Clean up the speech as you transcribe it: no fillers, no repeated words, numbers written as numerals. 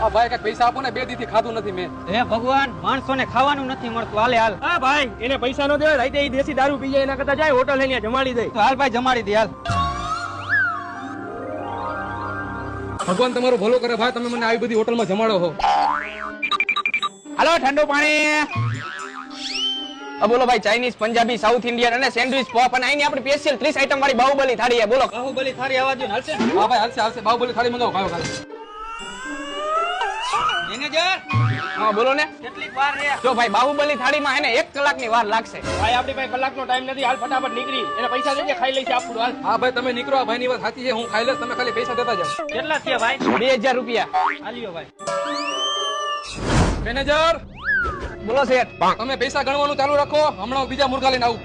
આ ભાઈ કઈ પૈસા આપો ને, 2 દી થી ખાધું નથી મેં. હે ભગવાન, માણસોને ખાવાનું નથી મળતું. હાલે હાલ. હા ભાઈ, એને પૈસા નો દેવાય, રાતે ઈ દેશી દારૂ પી જાય એના કરતા જાય હોટલ લઈને જમાડી દે. તો હાલ ભાઈ, જમાડી દે હાલ. ભગવાન તમારું ભલું કરે ભાઈ, તમે મને આવી બધી હોટલમાં જમાડો છો. હાલો ઠંડુ પાણી. બોલો ભાઈ, ચાઇનીઝ, પંજાબી, સાઉથ ઇન્ડિયન અને સેન્ડવિચ પોપ અને આની આપણી સ્પેશિયલ 30 આઈટમ વાળી બાહુબલી થાળી છે. બોલો. બાહુબલી થાળી આવા દો ને, હાલશે? હા ભાઈ, હાલશે હાલશે. બાહુબલી થાળી મંગાવો, ખાઓ ખાલી. મેનેજર, હા બોલો ને. કેટલી વાર રે? જો ભાઈ, બાહુબલી થાળીમાં એને 1 કલાકની વાર લાગશે. ભાઈ આપણી પાસે કલાકનો ટાઈમ નથી, હાલ ફટાફટ નીકળી. એને પૈસા દેજે, ખાઈ લઈશ આપણું. હાલ. હા ભાઈ, તમે નીકળો. આ ભાઈની વાત સાચી છે, હું ખાઈ લઈશ, તમે ખાલી પૈસા દેતા જાઓ. કેટલા થયા ભાઈ? 2000 રૂપિયા. હાલ્યો ભાઈ. મેનેજર, બોલો શેઠ. તમે પૈસા ગણવાનું ચાલુ રાખો, હમણાં હું બીજા મુર્ગા લઈને આવું.